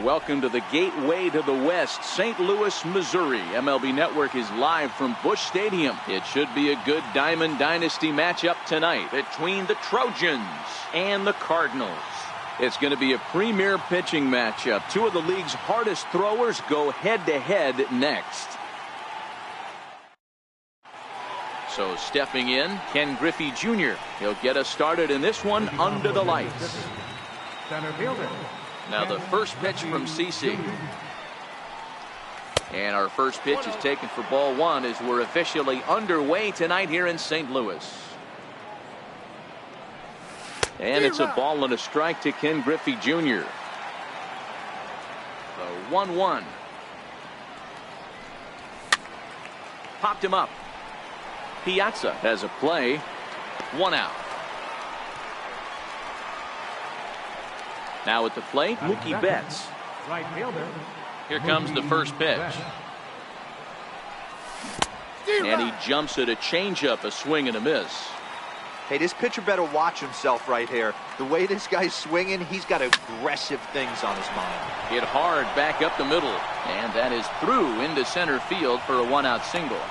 Welcome to the gateway to the West, St. Louis, Missouri. MLB Network is live from Busch Stadium. It should be a good Diamond Dynasty matchup tonight between the Trojans and the Cardinals. It's going to be a premier pitching matchup. Two of the league's hardest throwers go head-to-head next. So stepping in, Ken Griffey Jr. He'll get us started in this one under the lights. Center fielder. Now the first pitch from CC. And our first pitch is taken for ball one as we're officially underway tonight here in St. Louis. And it's a ball and a strike to Ken Griffey Jr. The 1-1. Popped him up. Piazza has a play. One out. Now at the plate, Mookie Betts. Right fielder. Here comes the first pitch. And he jumps at a changeup, a swing and a miss. Hey, this pitcher better watch himself right here. The way this guy's swinging, he's got aggressive things on his mind. Hit hard back up the middle. And that is through into center field for a one-out single.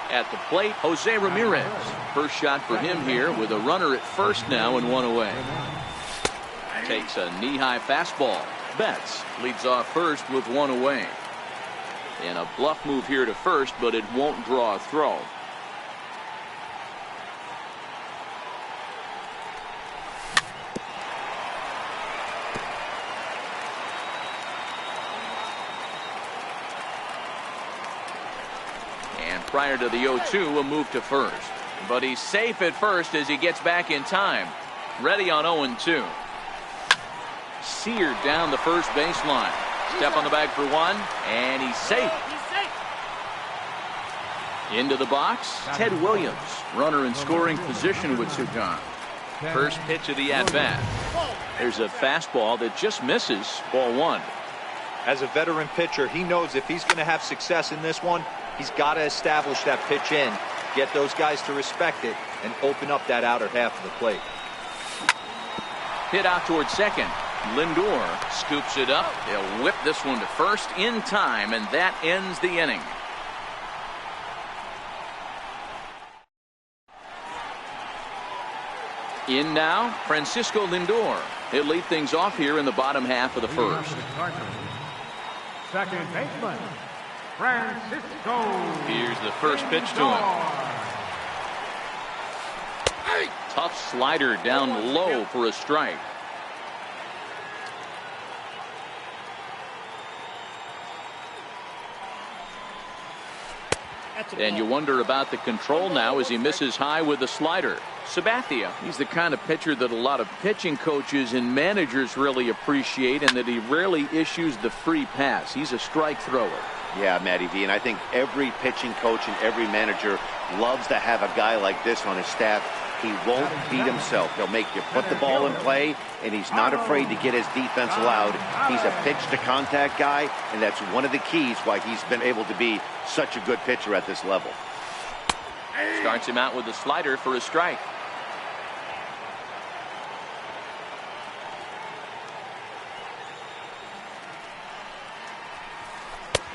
At the plate, Jose Ramirez. First shot for him here with a runner at first now and one away. Takes a knee-high fastball. Betts leads off first with one away. And a bluff move here to first, but it won't draw a throw. Prior to the 0-2, a move to first. But he's safe at first as he gets back in time. Ready on 0-2. Seared down the first baseline. Step on the bag for one, and he's safe. Into the box, Ted Williams. Runner in scoring position with Sugan. First pitch of the at-bat. There's a fastball that just misses. Ball one. As a veteran pitcher, he knows if he's going to have success in this one, he's got to establish that pitch in, get those guys to respect it, and open up that outer half of the plate. Hit out towards second. Lindor scoops it up. They'll whip this one to first in time, and that ends the inning. In now, Francisco Lindor. He'll lead things off here in the bottom half of the first. Second baseman, Francisco. Here's the first pitch to him. Tough slider down low for a strike. And you wonder about the control now as he misses high with the slider. Sabathia, he's the kind of pitcher that a lot of pitching coaches and managers really appreciate, and that he rarely issues the free pass. He's a strike thrower. Yeah, Matty V, and I think every pitching coach and every manager loves to have a guy like this on his staff. He won't beat himself. He'll make you put the ball in play, and he's not afraid to get his defense allowed. He's a pitch-to-contact guy, and that's one of the keys why he's been able to be such a good pitcher at this level. Starts him out with a slider for a strike.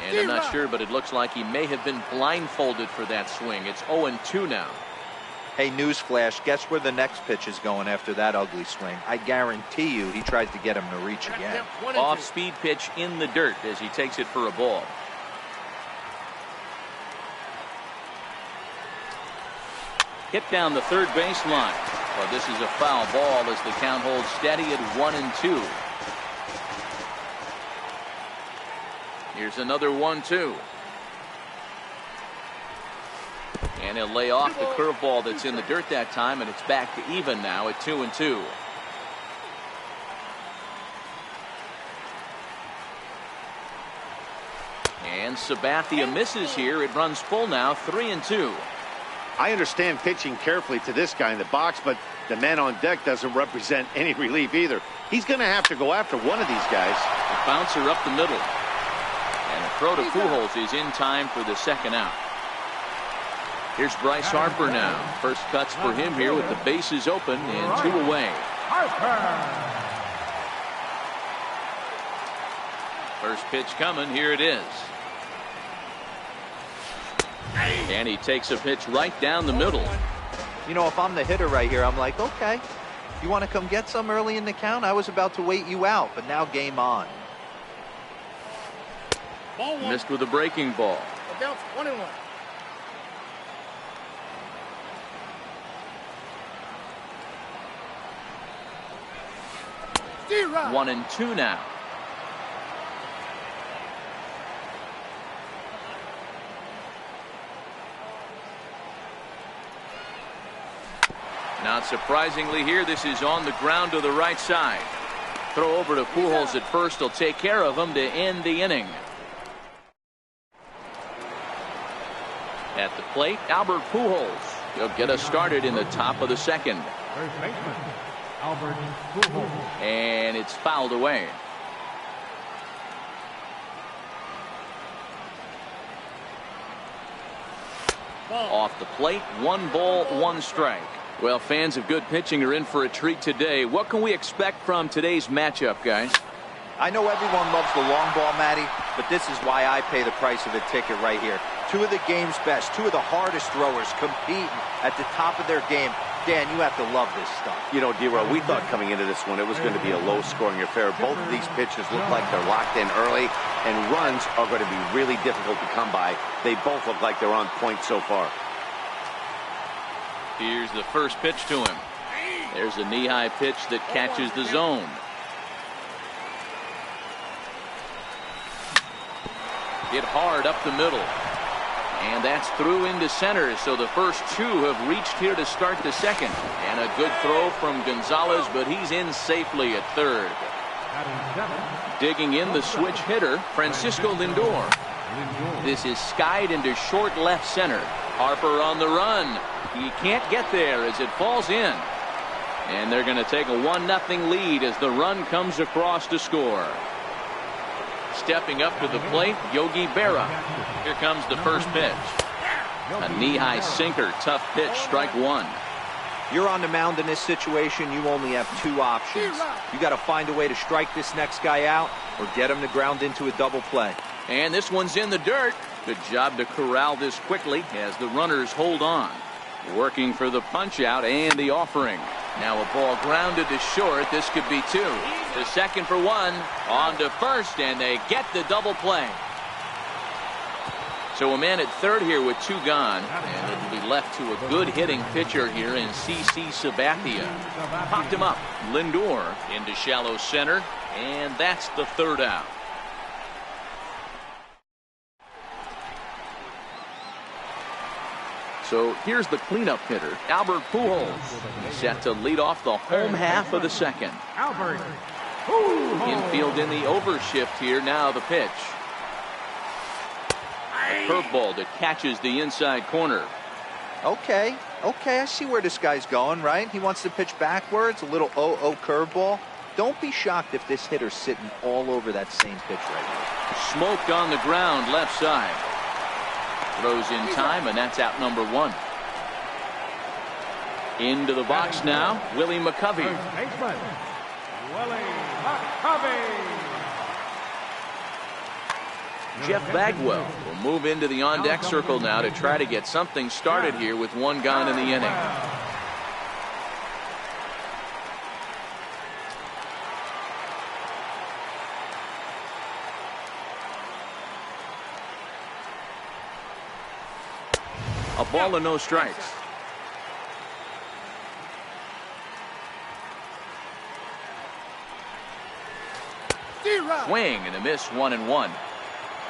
And I'm not sure, but it looks like he may have been blindfolded for that swing. It's 0-2 now. Hey, newsflash, guess where the next pitch is going after that ugly swing? I guarantee you he tries to get him to reach again. Off-speed pitch in the dirt as he takes it for a ball. Hit down the third baseline. Well, this is a foul ball as the count holds steady at 1-2. Here's another 1-2. And he'll lay off the curveball that's in the dirt that time, and it's back to even now at 2-2. And Sabathia misses here. It runs full now, 3-2. I understand pitching carefully to this guy in the box, but the man on deck doesn't represent any relief either. He's going to have to go after one of these guys. A bouncer up the middle. And a throw to Pujols is in time for the second out. Here's Bryce Harper now. First cuts for him here with the bases open and two away. First pitch coming. Here it is. And he takes a pitch right down the middle. You know, if I'm the hitter right here, I'm like, okay, you want to come get some early in the count? I was about to wait you out, but now game on. Missed with a breaking ball. Down 1-1. 1-2 now. Not surprisingly here, this is on the ground to the right side. Throw over to Pujols at first. He'll take care of him to end the inning. At the plate, Albert Pujols. He'll get us started in the top of the second. First baseman, Albert Pujols. And it's fouled away. Off the plate, 1 ball, 1 strike. Well, fans of good pitching are in for a treat today. What can we expect from today's matchup, guys? I know everyone loves the long ball, Matty, but this is why I pay the price of a ticket right here. 2 of the game's best, 2 of the hardest throwers competing at the top of their game. Dan, you have to love this stuff. You know, D-Row, we thought coming into this one it was going to be a low-scoring affair. Both of these pitchers look like they're locked in early, and runs are going to be really difficult to come by. They both look like they're on point so far. Here's the first pitch to him. There's a knee-high pitch that catches the zone. Hit hard up the middle. And that's through into center. So the first 2 have reached here to start the second. And a good throw from Gonzalez, but he's in safely at third. Digging in the switch hitter, Francisco Lindor. This is skied into short left center. Harper on the run. He can't get there as it falls in. And they're going to take a 1-0 lead as the run comes across to score. Stepping up to the plate, Yogi Berra. Here comes the first pitch. A knee-high sinker, tough pitch, strike 1. You're on the mound in this situation, you only have 2 options. You got to find a way to strike this next guy out or get him to ground into a double play. And this one's in the dirt. Good job to corral this quickly as the runners hold on. Working for the punch out and the offering. Now a ball grounded to short. This could be 2. To second for 1. On to first, and they get the double play. So a man at third here with 2 gone, and it'll be left to a good hitting pitcher here in CC Sabathia. Popped him up. Lindor into shallow center, and that's the 3rd out. So here's the cleanup hitter, Albert Pujols, set to lead off the home half of the second. Albert Infield in the overshift here. Now the pitch. A curveball that catches the inside corner. Okay, I see where this guy's going, right? He wants to pitch backwards, a little 0-0 curveball. Don't be shocked if this hitter's sitting all over that same pitch right now. Smoked on the ground, left side. Throws in time, and that's out number 1. Into the box now, Willie McCovey. First baseman, Willie McCovey. Jeff Bagwell will move into the on-deck circle now to try to get something started here with 1 gone in the inning. A ball and no strikes. Swing and a miss, 1-1.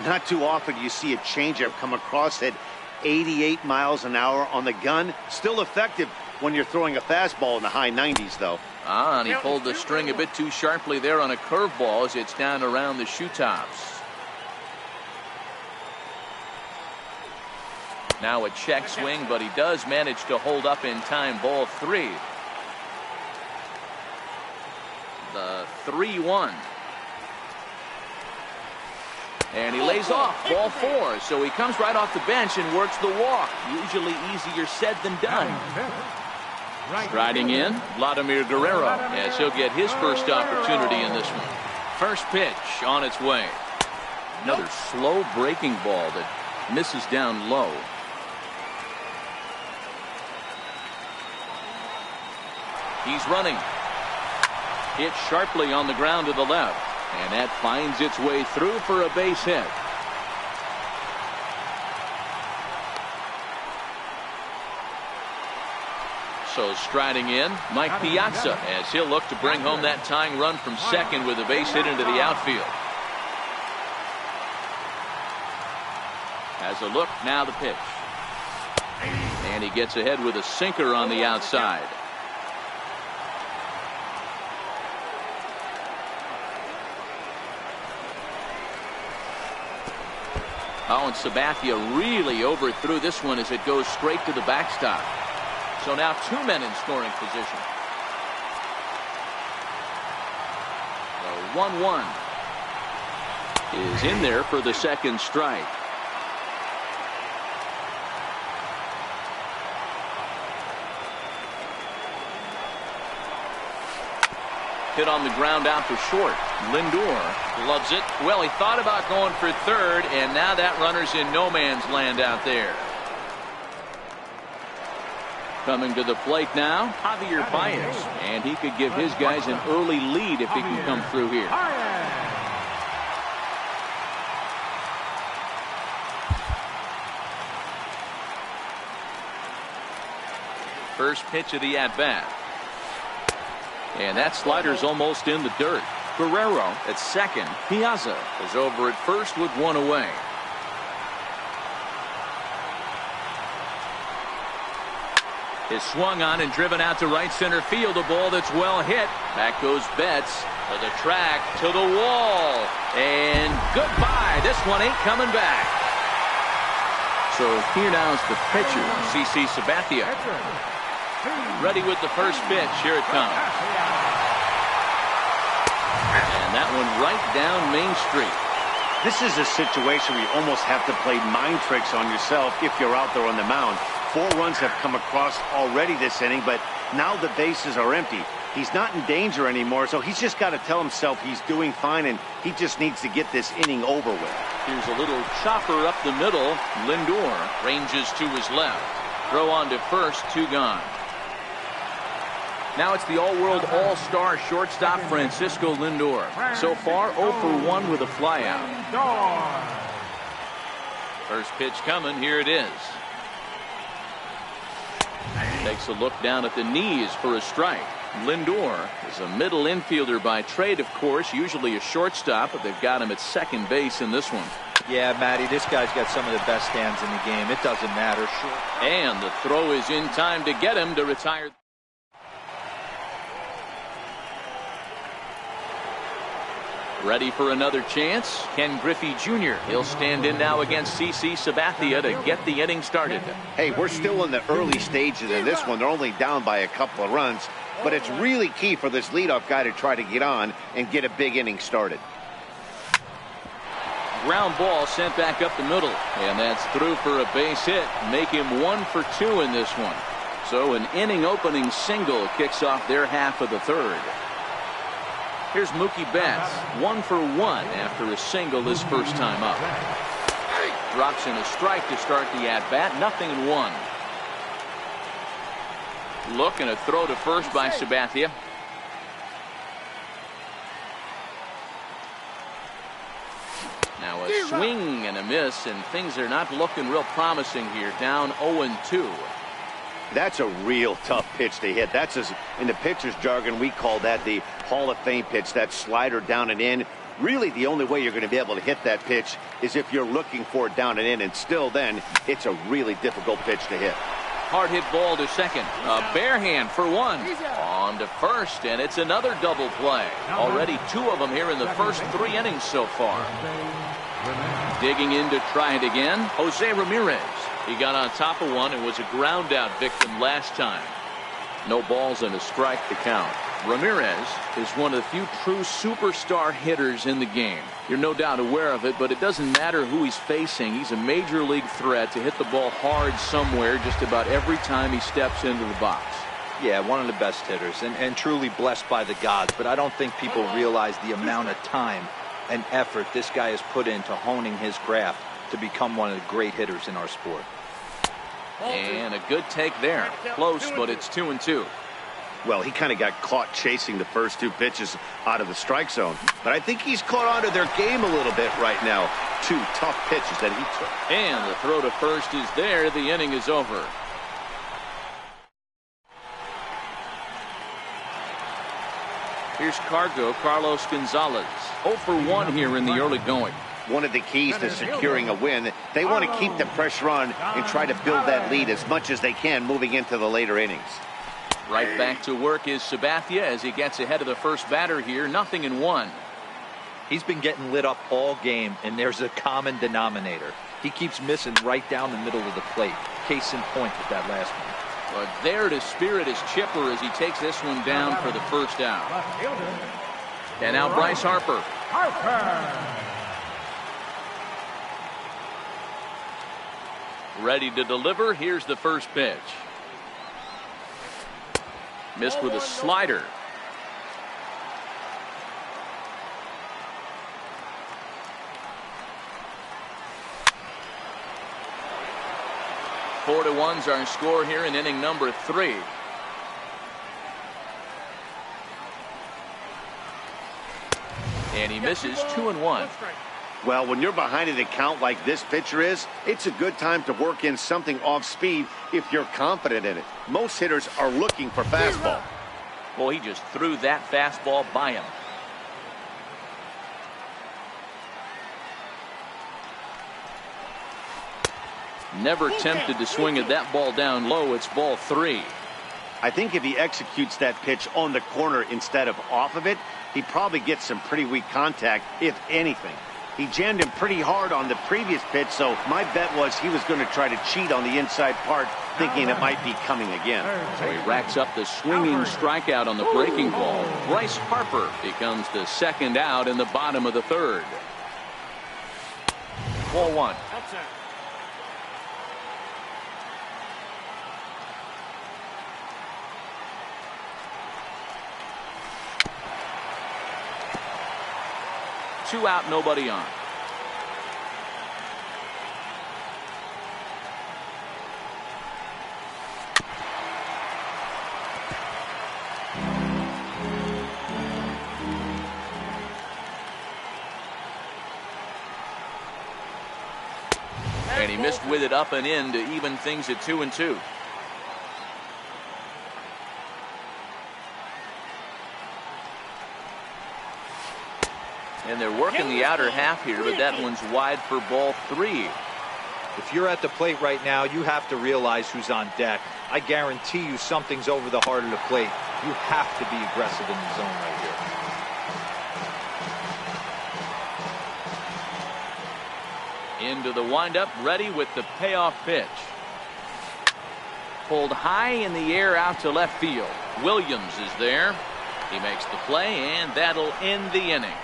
Not too often you see a changeup come across at 88 miles an hour on the gun. Still effective when you're throwing a fastball in the high 90s, though. And he pulled the string a bit too sharply there on a curveball as it's down around the shoe tops. Now a check swing, but he does manage to hold up in time. Ball 3. The 3-1. And he lays off. Ball 4. So he comes right off the bench and works the walk. Usually easier said than done. Striding in, Vladimir Guerrero, as he'll get his first opportunity in this one. First pitch on its way. Another slow breaking ball that misses down low. He's running. Hit sharply on the ground to the left. And that finds its way through for a base hit. So striding in, Mike Piazza, as he'll look to bring home that tying run from second with a base hit into the outfield. Has a look, now the pitch. And he gets ahead with a sinker on the outside. Oh, and Sabathia really overthrew this one as it goes straight to the backstop. So now 2 men in scoring position. The 1-1 is in there for the second strike. Hit on the ground out for short. Lindor loves it. Well, he thought about going for third, and now that runner's in no man's land out there. Coming to the plate now, Javier Baez, and he could give his guys an early lead if he can come through here. First pitch of the at-bat. And that slider's almost in the dirt. Guerrero at second. Piazza is over at first with one away. Is swung on and driven out to right center field. A ball that's well hit. Back goes Betts to the track, to the wall. And goodbye. This one ain't coming back. So here now is the pitcher, CC Sabathia. Ready with the first pitch. Here it comes. And that one right down Main Street. This is a situation where you almost have to play mind tricks on yourself if you're out there on the mound. 4 runs have come across already this inning, but now the bases are empty. He's not in danger anymore, so he's just got to tell himself he's doing fine, and he just needs to get this inning over with. Here's a little chopper up the middle. Lindor ranges to his left. Throw on to first, 2 gone. Now it's the all-world all-star shortstop Francisco Lindor. So far 0 for 1 with a flyout. First pitch coming. Here it is. Takes a look down at the knees for a strike. Lindor is a middle infielder by trade, of course, usually a shortstop, but they've got him at second base in this one. Yeah, Matty, this guy's got some of the best hands in the game. It doesn't matter. Sure. And the throw is in time to get him to retire. Ready for another chance? Ken Griffey Jr. He'll stand in now against CC Sabathia to get the inning started. Hey, we're still in the early stages of this one. They're only down by a couple of runs, but it's really key for this leadoff guy to try to get on and get a big inning started. Ground ball sent back up the middle, and that's through for a base hit. Make him 1 for 2 in this one. So an inning opening single kicks off their half of the third. Here's Mookie Betts, 1 for 1 after a single his first time up. Drops in a strike to start the at-bat, 0-1. Look, and a throw to first by Sabathia. Now a swing and a miss, and things are not looking real promising here. Down 0-2. That's a real tough pitch to hit. That's, in the pitcher's jargon, we call that the Hall of Fame pitch, that slider down and in. Really, the only way you're going to be able to hit that pitch is if you're looking for it down and in, and still then, it's a really difficult pitch to hit. Hard hit ball to second. A bare hand for 1. On to first, and it's another double play. Already 2 of them here in the first 3 innings so far. Digging in to try it again, Jose Ramirez. He got on top of one and was a ground out victim last time. No balls and a strike to count. Ramirez is one of the few true superstar hitters in the game. You're no doubt aware of it, but it doesn't matter who he's facing. He's a major league threat to hit the ball hard somewhere just about every time he steps into the box. Yeah, one of the best hitters and truly blessed by the gods, but I don't think people realize the amount of time and effort this guy has put into honing his craft to become one of the great hitters in our sport. And a good take there. Close, but it's 2-2. Well, he kind of got caught chasing the first two pitches out of the strike zone. But I think he's caught on to their game a little bit right now. Two tough pitches that he took. And the throw to first is there. The inning is over. Here's Carlos Gonzalez. 0 for 1 here in the early going. One of the keys to securing a win, they want to keep the pressure on and try to build that lead as much as they can moving into the later innings. Right back to work is Sabathia as he gets ahead of the first batter here. 0-1. He's been getting lit up all game, and there's a common denominator. He keeps missing right down the middle of the plate. Case in point with that last one. But there to spirit is Chipper as he takes this one down for the first out. And now Bryce Harper. Ready to deliver. Here's the first pitch. Missed with a slider. Four to 1's our score here in inning number 3. And he misses 2-1. Well, when you're behind an account like this pitcher is, it's a good time to work in something off speed if you're confident in it. Most hitters are looking for fastball. Well, he just threw that fastball by him. Never tempted to swing at that ball down low. It's ball 3. I think if he executes that pitch on the corner instead of off of it, he probably gets some pretty weak contact, if anything. He jammed him pretty hard on the previous pitch, so my bet was he was going to try to cheat on the inside part, thinking it might be coming again. So he racks up the swinging strikeout on the breaking ball. Bryce Harper becomes the second out in the bottom of the third. Ball 1. Two out, nobody on. And he missed with it up and in to even things at 2-2. And they're working the outer half here, but that one's wide for ball 3. If you're at the plate right now, you have to realize who's on deck. I guarantee you something's over the heart of the plate. You have to be aggressive in the zone right here. Into the windup, ready with the payoff pitch. Pulled high in the air out to left field. Williams is there. He makes the play, and that'll end the inning.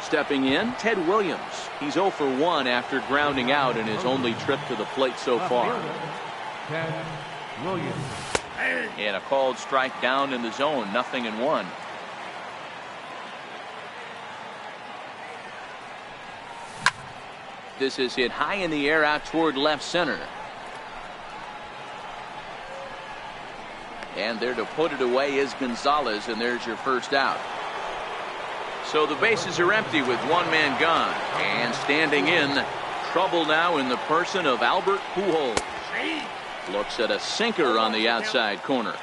Stepping in, Ted Williams. He's 0 for 1 after grounding out in his only trip to the plate so far. Ted Williams. And a called strike down in the zone. 0-1. This is hit high in the air out toward left center. And there to put it away is Gonzalez, and there's your first out. So the bases are empty with one man gone. And standing in, trouble now in the person of Albert Pujols. Looks at a sinker on the outside corner.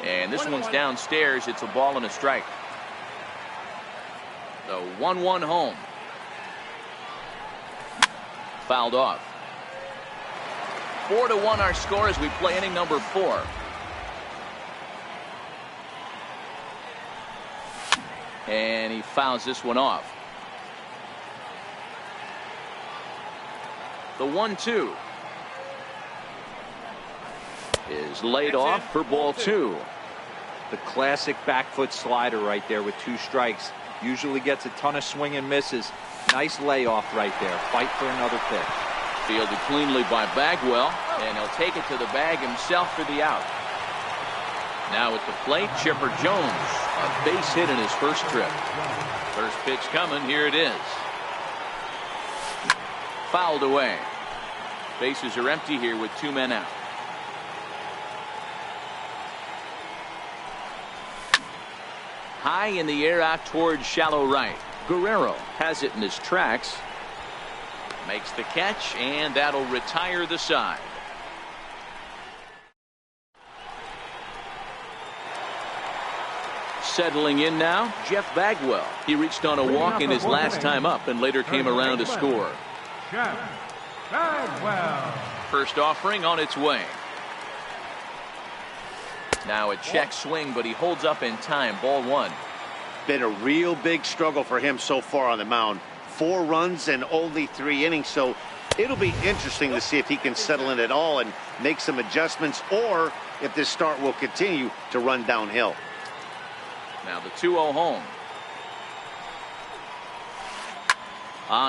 And this one's downstairs. It's a ball and a strike. The 1-1 home. Fouled off. 4-1 our score as we play inning number 4. And he fouls this one off. The 1-2 is laid off for ball 2. The classic back foot slider right there with 2 strikes. Usually gets a ton of swing and misses. Nice layoff right there. Fight for another pitch. Fielded cleanly by Bagwell, and he'll take it to the bag himself for the out. Now at the plate, Chipper Jones. A base hit in his first trip. First pitch coming. Here it is. Fouled away. Bases are empty here with 2 men out. High in the air out towards shallow right. Guerrero has it in his tracks. Makes the catch, and that'll retire the side. Settling in now, Jeff Bagwell. He reached on a walk in his last time up and later came around to score. Jeff Bagwell. First offering on its way. Now a check swing, but he holds up in time. Ball 1. Been a real big struggle for him so far on the mound. 4 runs and only 3 innings, so it'll be interesting to see if he can settle in at all and make some adjustments, or if this start will continue to run downhill. Now the 2-0 home.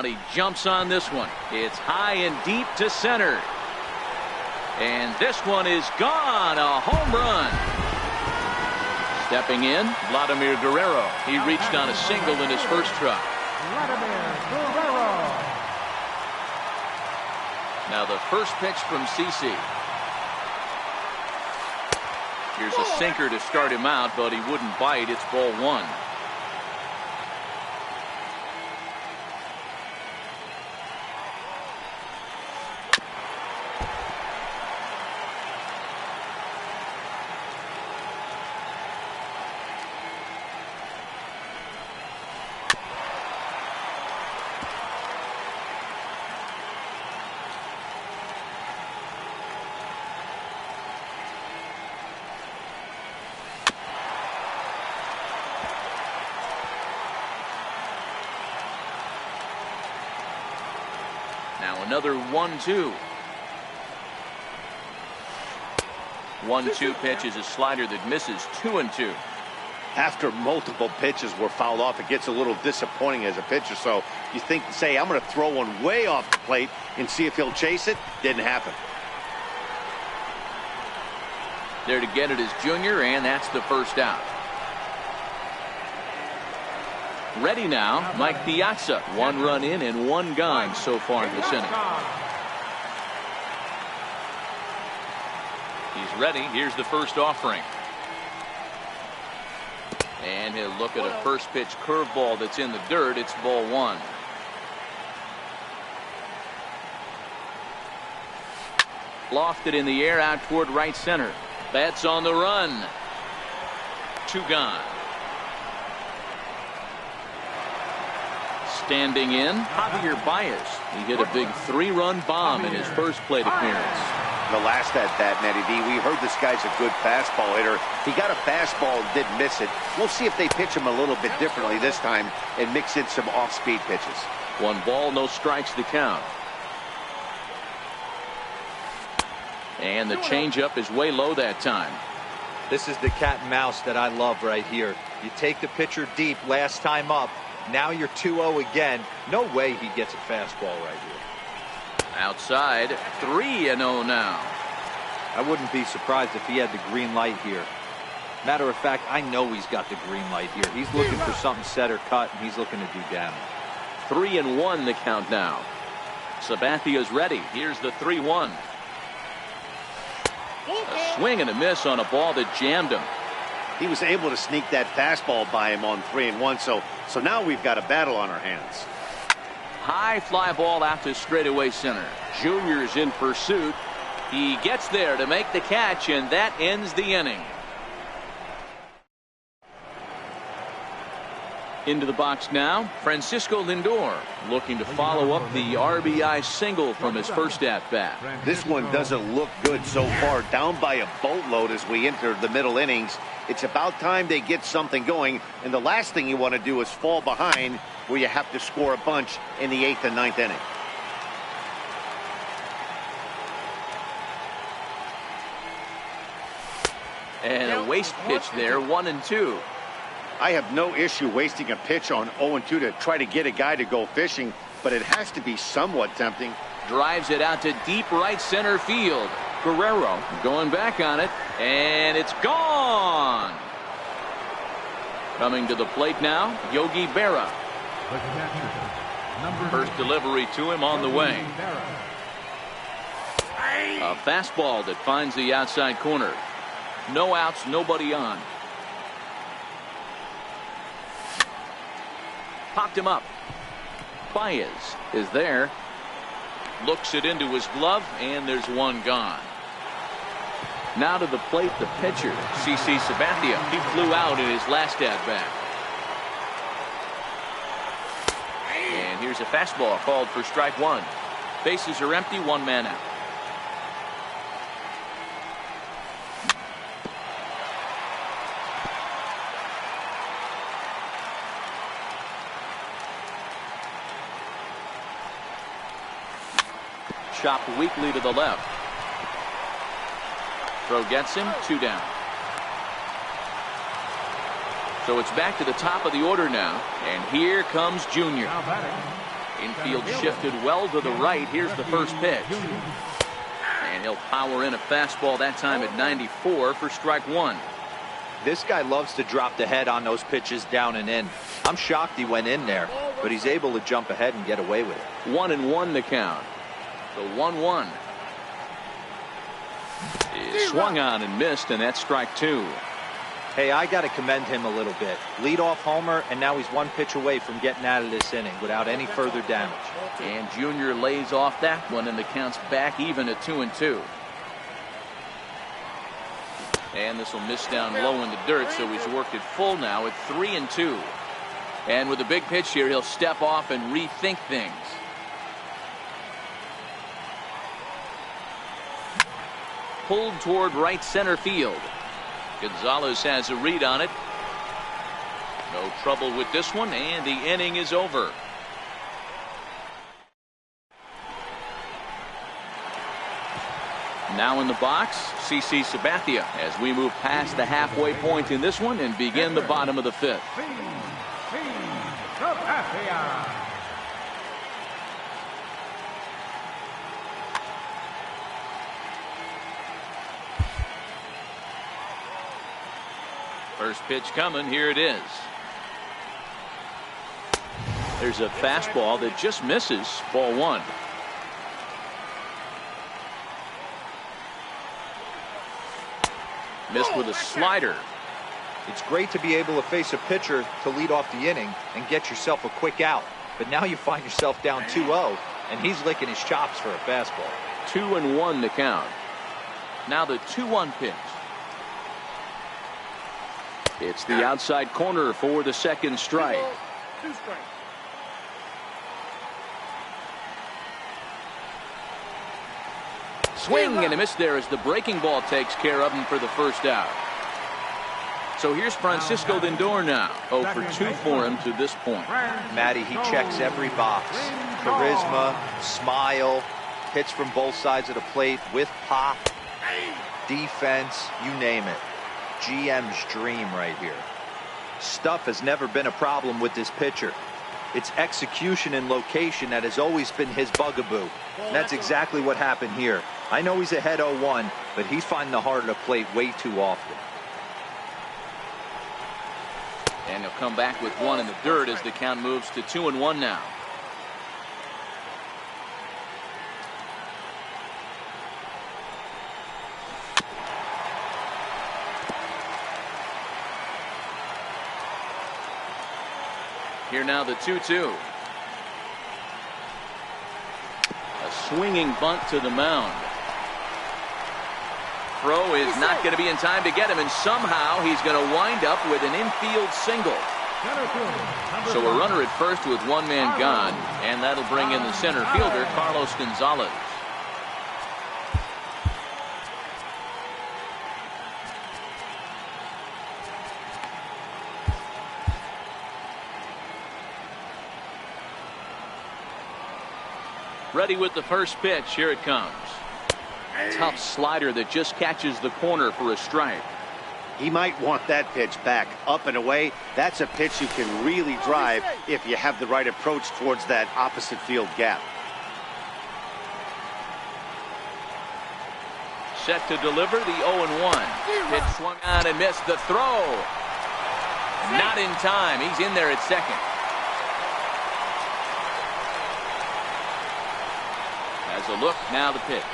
He jumps on this one. It's high and deep to center. And this one is gone. A home run. Stepping in, Vladimir Guerrero. He reached on a single in his first try. Vladimir Guerrero. Now the first pitch from CC. Here's a sinker to start him out, but he wouldn't bite. It's ball 1. Now another 1-2. 1-2 pitch is a slider that misses. 2-2. After multiple pitches were fouled off, it gets a little disappointing as a pitcher. So you think, say, I'm going to throw one way off the plate and see if he'll chase it. Didn't happen. There to get it is Junior, and that's the first out. Ready now, Mike Piazza. 1 run in and 1 gone so far in this inning. He's ready. Here's the first offering. And he'll look at a first pitch curveball that's in the dirt. It's ball 1. Lofted in the air out toward right center. That's on the run. 2 gone. Standing in, Javier Baez. He hit a big 3-run bomb in his first plate appearance. The last at bat, Matty D, we heard this guy's a good fastball hitter. He got a fastball and didn't miss it. We'll see if they pitch him a little bit differently this time and mix in some off-speed pitches. 1 ball, no strikes to count. And the changeup is way low that time. This is the cat and mouse that I love right here. You take the pitcher deep last time up. Now you're 2-0 again. No way he gets a fastball right here. Outside, 3-0 now. I wouldn't be surprised if he had the green light here. Matter of fact, I know he's got the green light here. He's looking for something set or cut, and he's looking to do damage. 3-1 the count now. Sabathia's ready. Here's the 3-1. A swing and a miss on a ball that jammed him. He was able to sneak that fastball by him on 3-1, so now we've got a battle on our hands. High fly ball out to straightaway center. Junior's in pursuit. He gets there to make the catch, and that ends the inning. Into the box now, Francisco Lindor, looking to follow up the RBI single from his first at-bat. This one doesn't look good so far, down by a boatload as we enter the middle innings. It's about time they get something going, and the last thing you want to do is fall behind where you have to score a bunch in the 8th and 9th inning. And a waste pitch there, 1-2. I have no issue wasting a pitch on 0-2 to try to get a guy to go fishing, but it has to be somewhat tempting. Drives it out to deep right center field. Guerrero going back on it, and it's gone. Coming to the plate now, Yogi Berra. First delivery to him on the way. A fastball that finds the outside corner. No outs, nobody on. Popped him up. Baez is there. Looks it into his glove, and there's one gone. Now to the plate, the pitcher, CC Sabathia. He flew out in his last at-bat. And here's a fastball called for strike one. Bases are empty, one man out. Chopped weakly to the left. Throw gets him, 2 down. So it's back to the top of the order now, and here comes Junior. Infield shifted well to the right. Here's the first pitch. And he'll power in a fastball that time at 94 for strike one. This guy loves to drop the head on those pitches down and in. I'm shocked he went in there, but he's able to jump ahead and get away with it. 1-1 the count. The 1-1 is swung on and missed, and that's strike two. Hey, I got to commend him a little bit. Leadoff homer, and now he's one pitch away from getting out of this inning without any further damage. And Junior lays off that one, and the count's back even at 2-2. And this will miss down low in the dirt, so he's worked it full now at 3-2. And with a big pitch here, he'll step off and rethink things. Pulled toward right center field. Gonzalez has a read on it. No trouble with this one, and the inning is over. Now in the box, CC Sabathia as we move past the halfway point in this one and begin the bottom of the fifth. Sabathia. First pitch coming. Here it is. There's a fastball that just misses. Ball one. Missed with a slider. It's great to be able to face a pitcher to lead off the inning and get yourself a quick out. But now you find yourself down 2-0, and he's licking his chops for a fastball. 2-1 the count. Now the 2-1 pitch. It's the outside corner for the second strike. 2 strikes. Swing and a miss there as the breaking ball takes care of him for the first out. So here's Francisco Lindor now. 0 for 2 for him to this point. Matty, he checks every box. Charisma, smile, hits from both sides of the plate with pop, defense, you name it. GM's dream right here. Stuff has never been a problem with this pitcher. It's execution and location that has always been his bugaboo. And that's exactly what happened here. I know he's ahead 0-1, but he's finding the heart of the plate way too often. And he'll come back with one in the dirt as the count moves to 2-1 now. Here now the 2-2. A swinging bunt to the mound. Throw is not going to be in time to get him, and somehow he's going to wind up with an infield single. So a runner at first with one man gone, and that'll bring in the center fielder, Carlos Gonzalez. Ready with the first pitch. Here it comes. Tough slider that just catches the corner for a strike. He might want that pitch back up and away. That's a pitch you can really drive if you have the right approach towards that opposite field gap. set to deliver the 0-1. Pitch swung on and missed the throw. Not in time. He's in there at second. Has a look, now the pitch.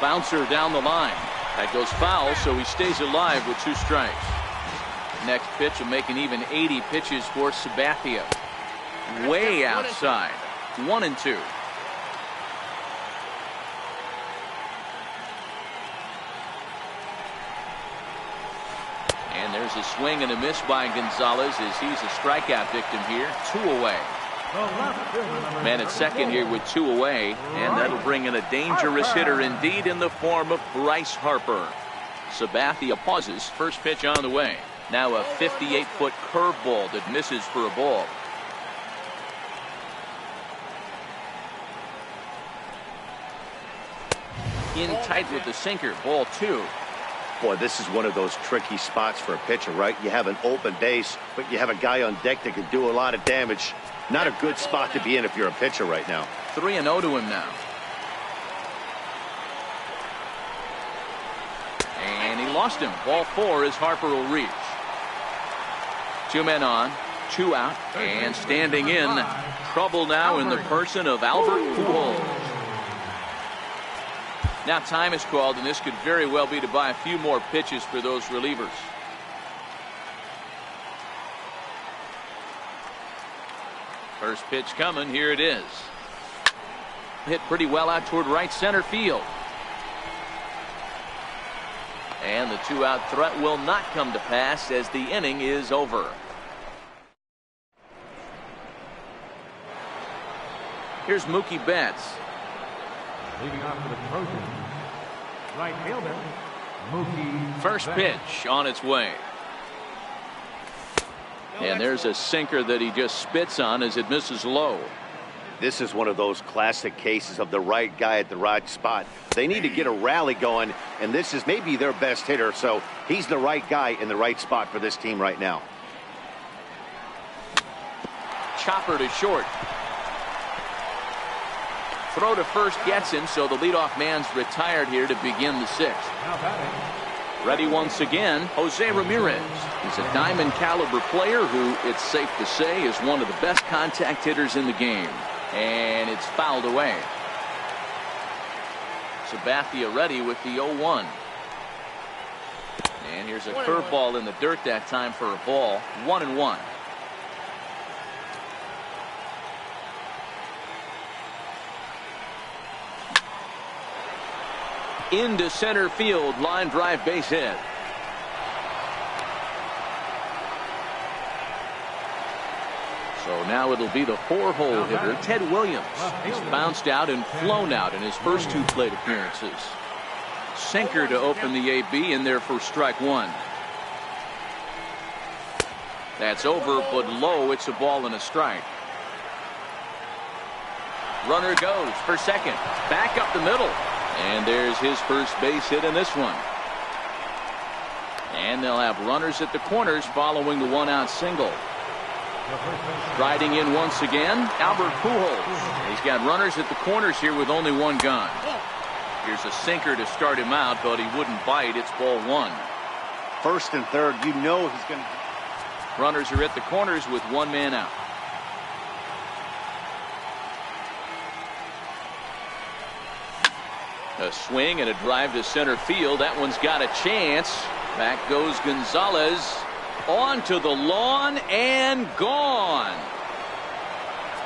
Bouncer down the line. That goes foul, so he stays alive with 2 strikes. Next pitch will make an even 80 pitches for Sabathia. Way outside. 1-2. And there's a swing and a miss by Gonzalez as he's a strikeout victim here. 2 away. Man at second here with 2 away, and that'll bring in a dangerous hitter indeed in the form of Bryce Harper. Sabathia pauses. First pitch on the way. Now a 58-foot curveball that misses for a ball. In tight with the sinker. Ball 2. Boy, this is one of those tricky spots for a pitcher, right? You have an open base, but you have a guy on deck that can do a lot of damage. Not a good spot to be in if you're a pitcher right now. 3-0 to him now. And he lost him. Ball 4 as Harper will reach. 2 men on, 2 out, and standing in. Trouble now in the person of Albert Pujols. Now time is called, and this could very well be to buy a few more pitches for those relievers. First pitch coming. Here it is. Hit pretty well out toward right center field. And the 2-out threat will not come to pass as the inning is over. Here's Mookie Betts. Leading off for the Trojans, right fielder, Mookie. First pitch on its way. And there's a sinker that he just spits on as it misses low. This is one of those classic cases of the right guy at the right spot. They need to get a rally going, and this is maybe their best hitter, so he's the right guy in the right spot for this team right now. Chopper to short. Throw to first gets him, so the leadoff man's retired here to begin the 6th. Ready once again, Jose Ramirez. He's a diamond caliber player who, it's safe to say, is one of the best contact hitters in the game. And it's fouled away. Sabathia ready with the 0-1. And here's a curveball in the dirt that time for a ball. 1-1. Into center field, line drive, base hit. So now it'll be the 4-hole hitter, Ted Williams. He's bounced out and flown out in his first 2 plate appearances. Sinker to open the AB in there for strike 1. That's over, but low. It's a ball and a strike. Runner goes for second. Back up the middle. And there's his first base hit in this one. And they'll have runners at the corners following the 1-out single. Riding in once again, Albert Pujols. He's got runners at the corners here with only 1 gun. Here's a sinker to start him out, but he wouldn't bite. It's ball 1. First and third, you know he's going to. Runners are at the corners with 1 man out. A swing and a drive to center field. That one's got a chance. Back goes Gonzalez. Onto the lawn and gone.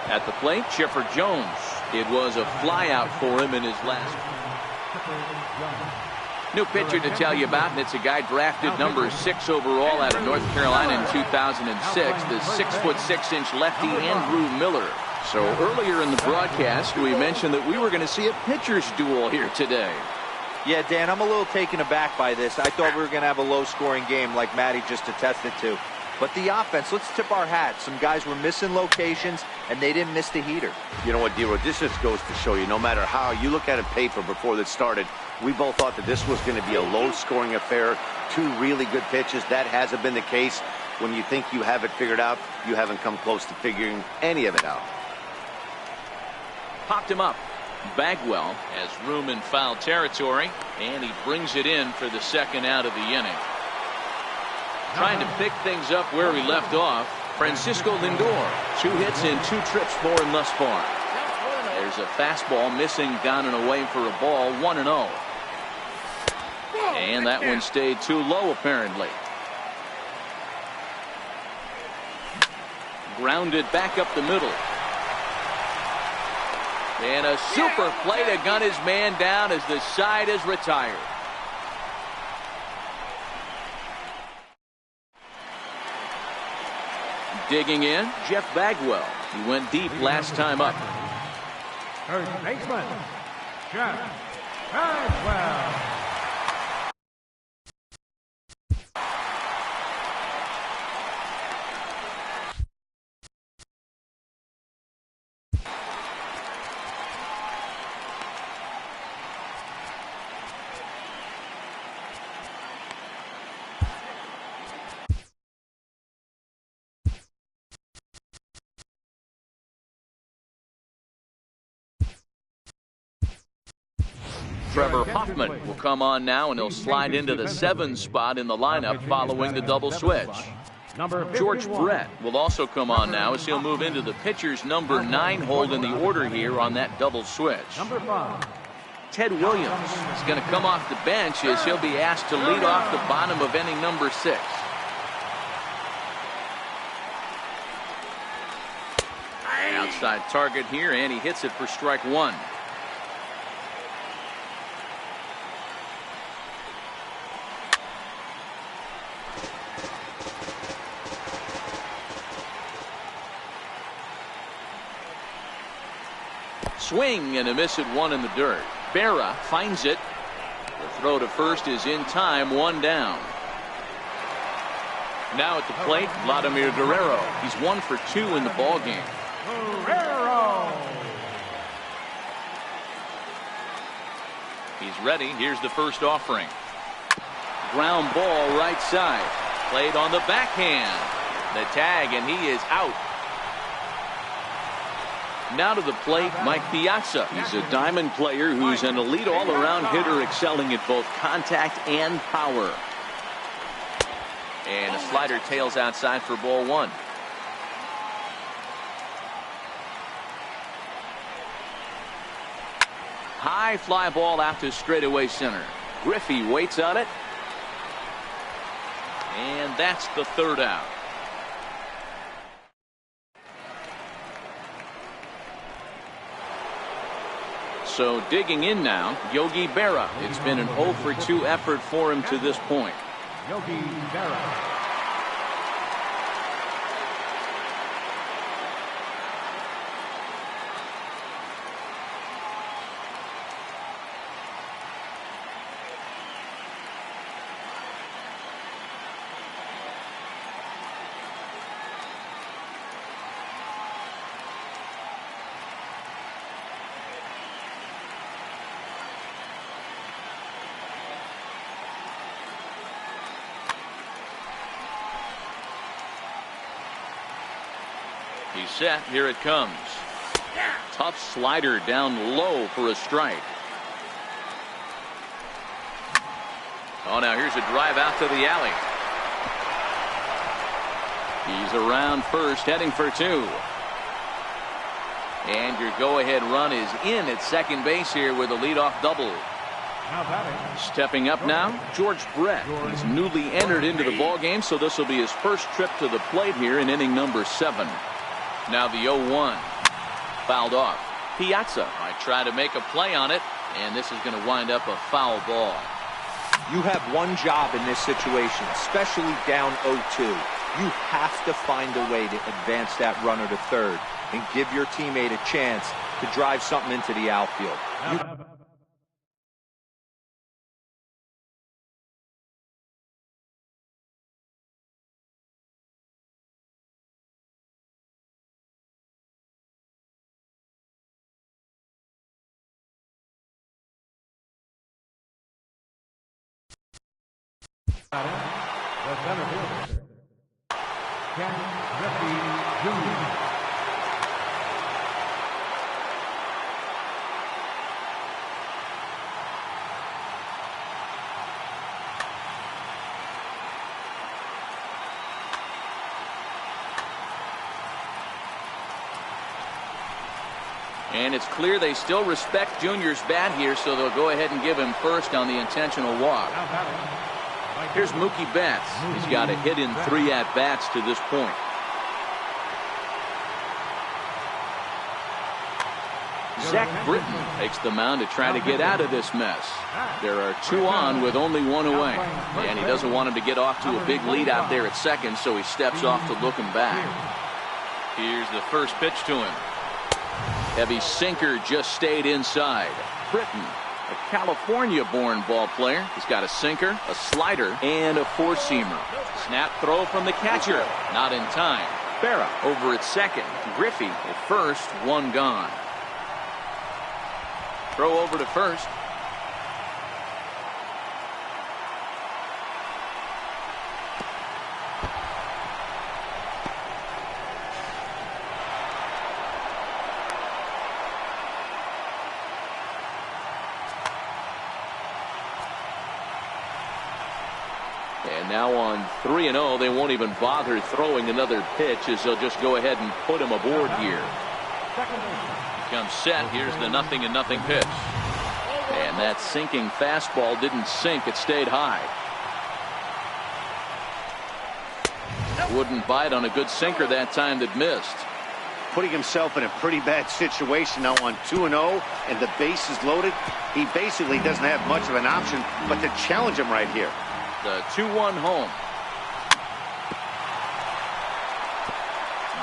At the plate, Chipper Jones. It was a flyout for him in his last. New pitcher to tell you about, and it's a guy drafted number 6 overall out of North Carolina in 2006. The 6'6" lefty Andrew Miller. So earlier in the broadcast, we mentioned that we were going to see a pitcher's duel here today. Yeah, Dan, I'm a little taken aback by this. I thought we were going to have a low-scoring game like Matty just attested to. But the offense, let's tip our hats. Some guys were missing locations, and they didn't miss the heater. You know what, D-Roy, this just goes to show you, no matter how you look at it paper before this started, we both thought that this was going to be a low-scoring affair. 2 really good pitches. That hasn't been the case. When you think you have it figured out, you haven't come close to figuring any of it out. Popped him up. Bagwell has room in foul territory, and he brings it in for the second out of the inning. Trying to pick things up where he left off, Francisco Lindor. 2 hits and 2 trips for him thus far. There's a fastball missing down and away for a ball, 1-0. And that one stayed too low apparently. Grounded back up the middle. And a super play to gun his man down as the side is retired. Digging in, Jeff Bagwell. He went deep last time up. First baseman, Jeff Bagwell. Trevor Hoffman will come on now, and he'll slide into the 7 spot in the lineup following the double switch. George Brett will also come on now as he'll move into the pitcher's number 9 hold in the order here on that double switch. Ted Williams is going to come off the bench as he'll be asked to lead off the bottom of inning number 6. Outside target here, and he hits it for strike 1. Swing and a miss at 1 in the dirt. Berra finds it. The throw to first is in time, 1 down. Now at the plate, Vladimir Guerrero. He's 1 for 2 in the ball game. Guerrero. He's ready. Here's the first offering. Ground ball right side. Played on the backhand. The tag, and he is out. Now to the plate, Mike Piazza. He's a diamond player who's an elite all-around hitter, excelling at both contact and power. And a slider tails outside for ball 1. High fly ball out to straightaway center. Griffey waits on it. And that's the 3rd out. So digging in now, Yogi Berra. It's been an 0 for 2 effort for him to this point. Yogi Berra. He's set. Here it comes. Tough slider down low for a strike. Oh, now here's a drive out to the alley. He's around first, heading for 2. And your go-ahead run is in at second base here with a leadoff double. Stepping up now, George Brett. He's newly entered into the ball game, so this will be his first trip to the plate here in inning number 7. Now the 0-1. Fouled off. Piazza might try to make a play on it, and this is going to wind up a foul ball. You have one job in this situation, especially down 0-2. You have to find a way to advance that runner to third and give your teammate a chance to drive something into the outfield. The center fielder, Ken Griffey Jr. And it's clear they still respect Junior's bat here, so they'll go ahead and give him first on the intentional walk. Here's Mookie Betts. He's got a hit in 3 at-bats to this point. Zach Britton takes the mound to try to get out of this mess. There are 2 on with only 1 away. And he doesn't want him to get off to a big lead out there at second, so he steps off to look him back. Here's the first pitch to him. Heavy sinker just stayed inside. Britton, a California-born ball player. He's got a sinker, a slider, and a four-seamer. Snap throw from the catcher. Not in time. Berra over at second. Griffey at first. 1 gone. Throw over to first. And now on 3-0, they won't even bother throwing another pitch, as they'll just go ahead and put him aboard here. Comes set. Here's the 0-0 pitch. And that sinking fastball didn't sink. It stayed high. Wouldn't bite on a good sinker that time that missed. Putting himself in a pretty bad situation now on 2-0 and the base is loaded. He basically doesn't have much of an option but to challenge him right here. The 2-1 home.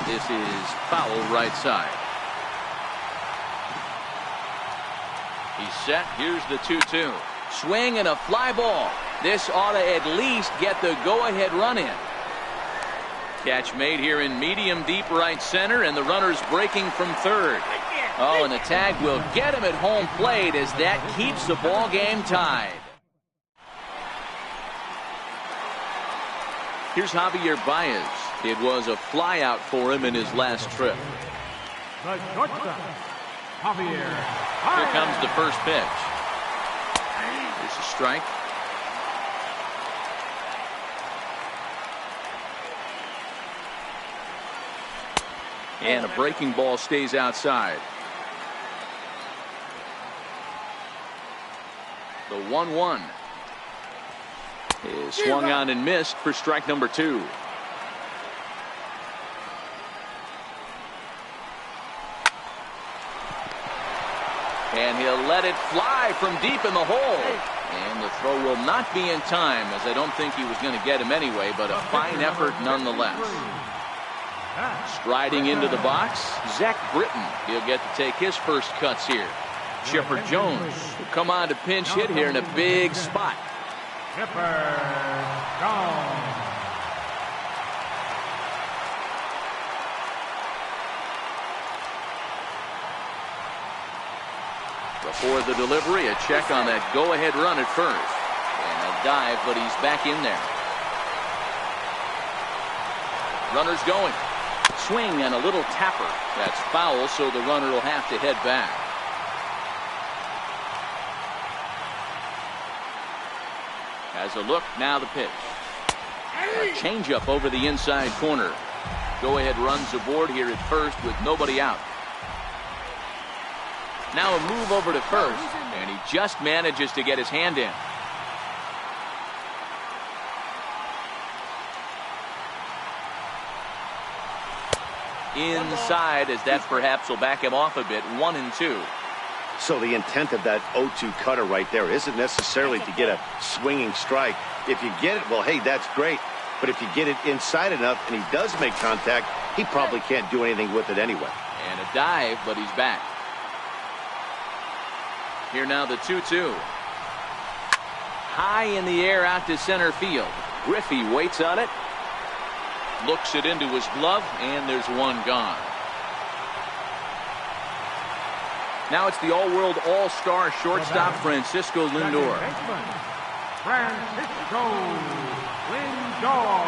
This is foul right side. He's set. Here's the 2-2. Swing and a fly ball. This ought to at least get the go-ahead run in. Catch made here in medium deep right center, and the runner's breaking from third. Oh, and the tag will get him at home plate as that keeps the ball game tied. Here's Javier Baez. It was a fly out for him in his last trip. The shortstop, Javier. Here comes the first pitch. Here's a strike. And a breaking ball stays outside. The 1-1 is swung on and missed for strike number 2. And he'll let it fly from deep in the hole. And the throw will not be in time, as I don't think he was going to get him anyway, but a fine effort nonetheless. Striding into the box, Zach Britton. He'll get to take his first cuts here. Chipper Jones will come on to pinch hit here in a big spot. Chipper Jones. Before the delivery, a check on that go-ahead run at first. And a dive, but he's back in there. Runner's going. Swing and a little tapper. That's foul, so the runner will have to head back. Has a look, now the pitch. A changeup over the inside corner. Go-ahead runs aboard here at first with nobody out. Now a move over to first, and he just manages to get his hand in. Inside, as that perhaps will back him off a bit. 1-2. So the intent of that 0-2 cutter right there isn't necessarily to get a swinging strike. If you get it, well, hey, that's great. But if you get it inside enough and he does make contact, he probably can't do anything with it anyway. And a dive, but he's back. Here now the 2-2. High in the air out to center field. Griffey waits on it. Looks it into his glove, and there's one gone. Now it's the all-world all-star shortstop Francisco Lindor. Francisco Lindor.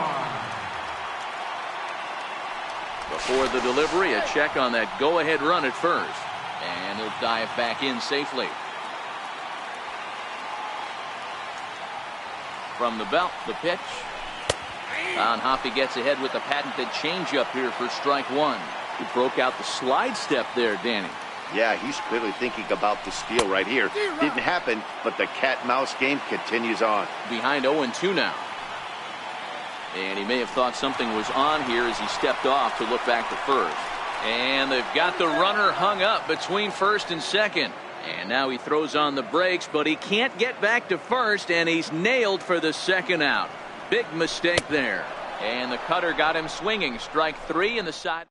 Before the delivery, a check on that go-ahead run at first. And he'll dive back in safely. From the belt, the pitch. Don Hoppy gets ahead with the patented changeup here for strike 1. He broke out the slide step there, Danny. Yeah, he's clearly thinking about the steal right here. Didn't happen, but the cat-mouse game continues on. Behind 0-2 now. And he may have thought something was on here as he stepped off to look back to first. And they've got the runner hung up between first and second. And now he throws on the brakes, but he can't get back to first, and he's nailed for the second out. Big mistake there. And the cutter got him swinging. Strike 3 in the side.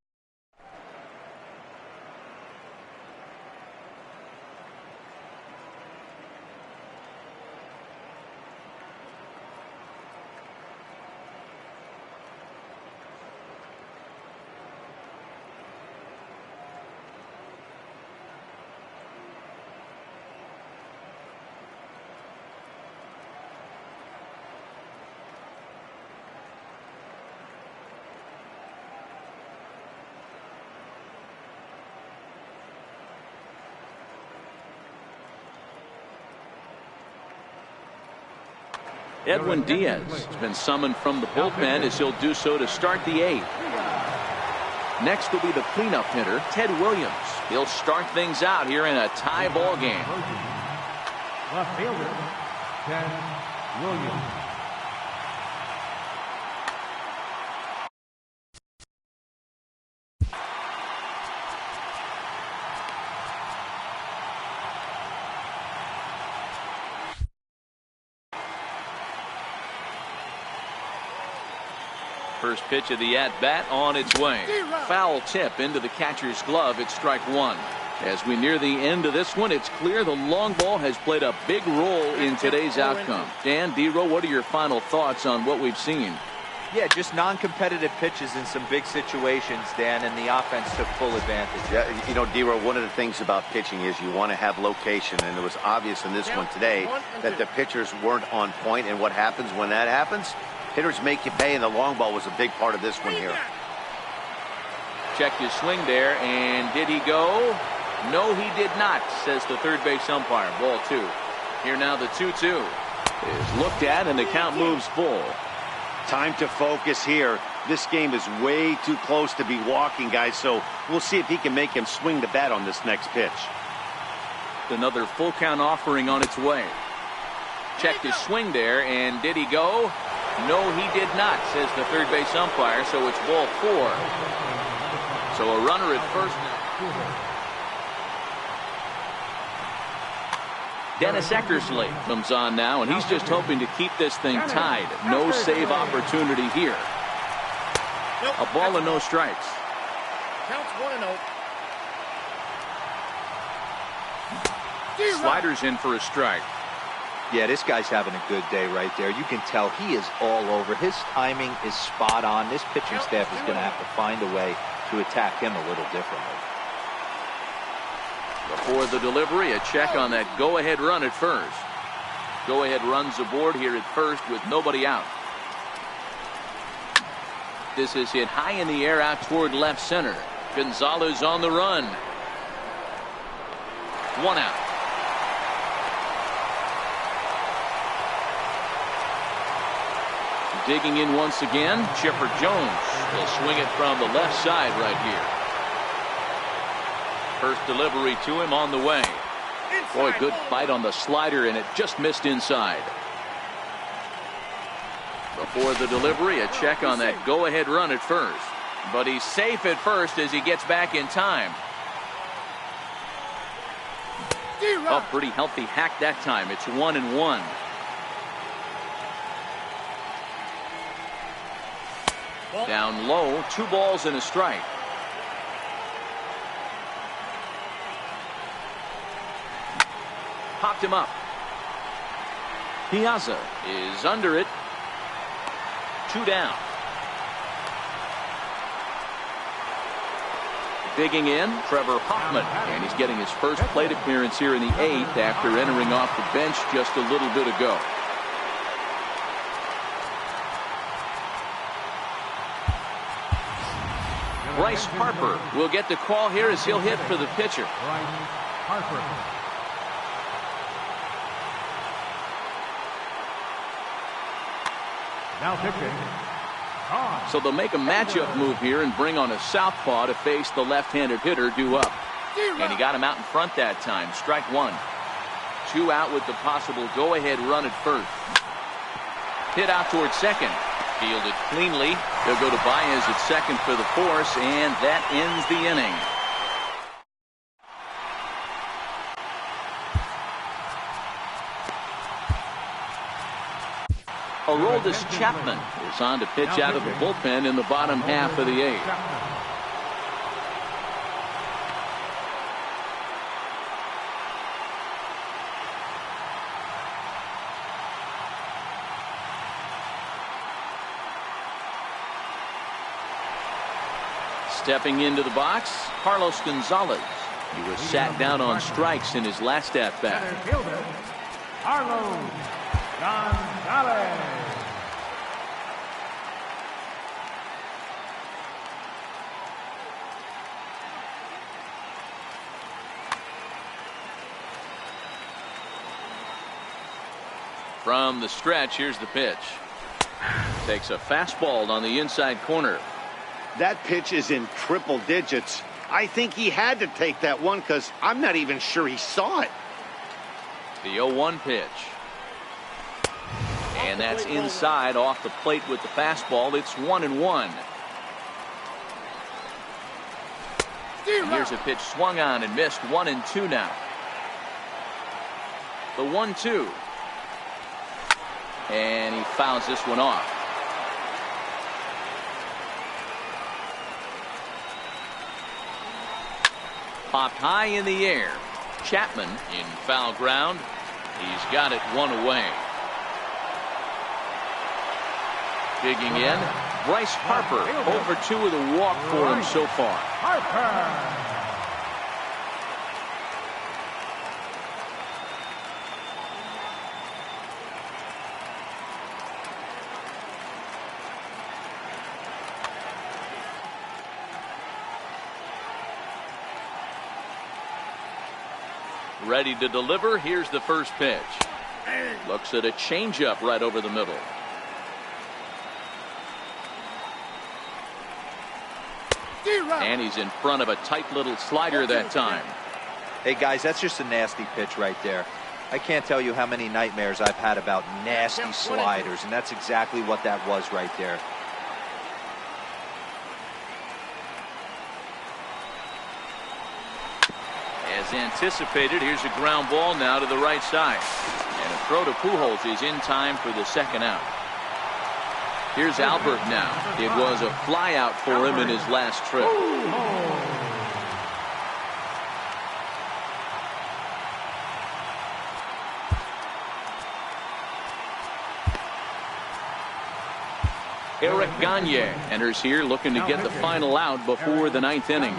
Edwin Diaz has been summoned from the bullpen as he'll do so to start the 8th. Next will be the cleanup hitter, Ted Williams. He'll start things out here in a tie ball game. Left fielder, Ted Williams. First pitch of the at-bat on its way. Foul tip into the catcher's glove. It's strike 1. As we near the end of this one, it's clear the long ball has played a big role in today's outcome. Dan, D-Row, what are your final thoughts on what we've seen? Yeah, just non-competitive pitches in some big situations, Dan, and the offense took full advantage. Yeah, you know, D-Row, one of the things about pitching is you want to have location, and it was obvious in this one today that the pitchers weren't on point, and what happens when that happens? Hitters make you pay, and the long ball was a big part of this one here. Checked his swing there, and did he go? No, he did not, says the third base umpire. Ball 2. Here now the 2-2 is looked at, and the count moves full. Time to focus here. This game is way too close to be walking, guys, so we'll see if he can make him swing the bat on this next pitch. Another full count offering on its way. Checked his swing there, and did he go? No, he did not, says the third base umpire, so it's ball 4. So a runner at first now. Dennis Eckersley comes on now, and he's just hoping to keep this thing tied. No save opportunity here. A ball and no strikes. Counts 1-0. Sliders in for a strike. Yeah, this guy's having a good day right there. You can tell he is all over. His timing is spot on. This pitching staff is going to have to find a way to attack him a little differently. Before the delivery, a check on that go-ahead run at first. Go-ahead runs aboard here at first with nobody out. This is hit high in the air out toward left center. Gonzalez on the run. 1 out. Digging in once again, Chipper Jones will swing it from the left side right here. First delivery to him on the way. Boy, good bite on the slider, and it just missed inside. Before the delivery, a check on that go-ahead run at first. But he's safe at first as he gets back in time. A pretty healthy hack that time. It's 1-1. Down low, 2 balls and a strike. Popped him up. Piazza is under it. 2 down. Digging in, Trevor Hoffman, and he's getting his first plate appearance here in the 8th after entering off the bench just a little bit ago. Bryce Harper will get the call here as he'll hit for the pitcher. Bryce Harper. Now pitching. So they'll make a matchup move here and bring on a southpaw to face the left-handed hitter due up. And he got him out in front that time. Strike one. 2 out with the possible go-ahead run at first. Hit out towards second. Fielded cleanly. They'll go to Baez at second for the force, and that ends the inning. Aroldis Chapman is on to pitch out of the bullpen in the bottom half of the 8th. Stepping into the box, Carlos Gonzalez. He was sat down on strikes in his last at-bat. Carlos Gonzalez. From the stretch, here's the pitch. Takes a fastball on the inside corner. That pitch is in triple digits. I think he had to take that one because I'm not even sure he saw it. The 0-1 pitch. And that's inside off the plate with the fastball. It's 1-1. Here's a pitch swung on and missed. 1-2 now. The 1-2. And he fouls this one off. Popped high in the air. Chapman in foul ground. He's got it one away. Digging in, Bryce Harper. Over 2 with a walk for him so far. Harper. Ready to deliver. Here's the first pitch. Looks at a changeup right over the middle. And he's in front of a tight little slider that time. Hey guys, that's just a nasty pitch right there. I can't tell you how many nightmares I've had about nasty sliders, and that's exactly what that was right there. As anticipated, here's a ground ball now to the right side. And a throw to Pujols is in time for the second out. Here's Albert now. It was a fly out for him in his last trip. Eric Gagne enters here looking to get the final out before the 9th inning.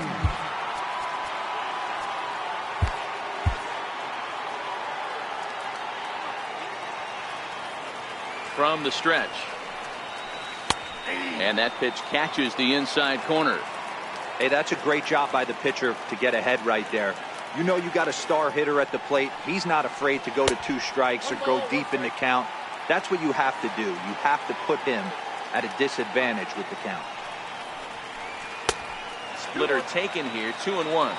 From the stretch. And that pitch catches the inside corner. Hey, that's a great job by the pitcher to get ahead right there. You know you got a star hitter at the plate. He's not afraid to go to 2 strikes or go deep in the count. That's what you have to do. You have to put him at a disadvantage with the count. Splitter taken here, 2-1.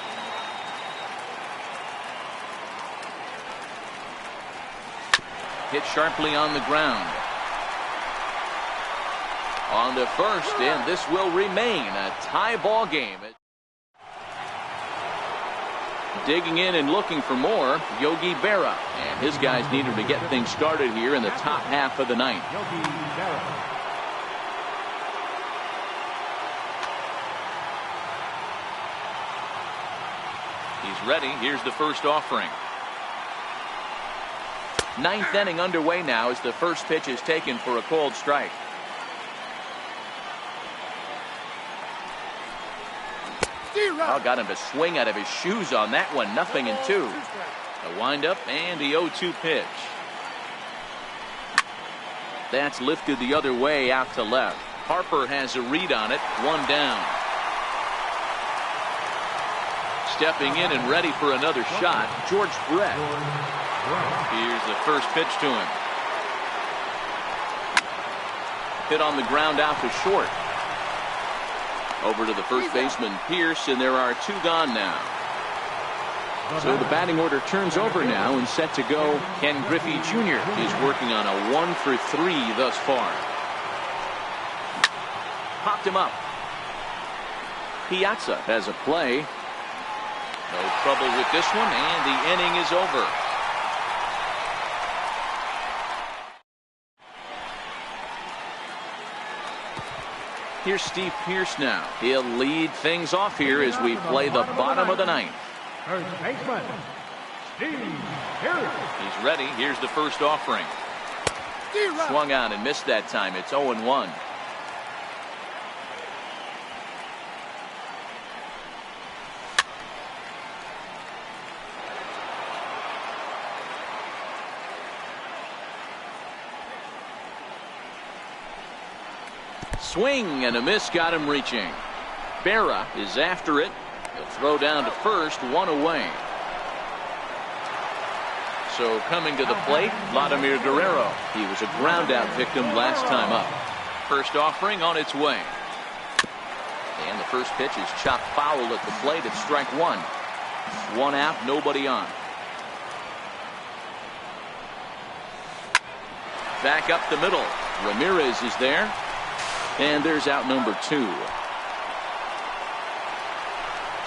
Hit sharply on the ground. On to first, and this will remain a tie ball game. Digging in and looking for more, Yogi Berra. And his guys needed to get things started here in the top half of the 9th. Yogi Berra. He's ready. Here's the first offering. 9th inning underway now as the first pitch is taken for a called strike. Oh, got him to swing out of his shoes on that one. 0-2. A windup and the 0-2 pitch. That's lifted the other way out to left. Harper has a read on it. 1 down. Stepping in and ready for another shot, George Brett. Here's the first pitch to him. Hit on the ground out to short. Over to the first baseman, Pierce, and there are 2 gone now. So the batting order turns over now and set to go. Ken Griffey Jr. is working on a 1-for-3 thus far. Popped him up. Piazza has a play. No trouble with this one, and the inning is over. Here's Steve Pearce now. He'll lead things off here as we play the bottom of the ninth. First baseman, Steve Pearce. He's ready. Here's the first offering. Swung on and missed that time. It's 0-1. Swing and a miss got him reaching. Berra is after it. He'll throw down to first, one away. So coming to the plate, Vladimir Guerrero. He was a ground out victim last time up. First offering on its way. And the first pitch is chopped foul at the plate at strike one. One out, nobody on. Back up the middle. Ramirez is there. And there's out number 2.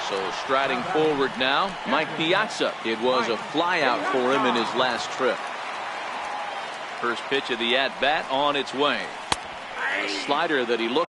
So striding forward now, Mike Piazza. It was a fly out for him in his last trip. First pitch of the at-bat on its way. A slider that he looked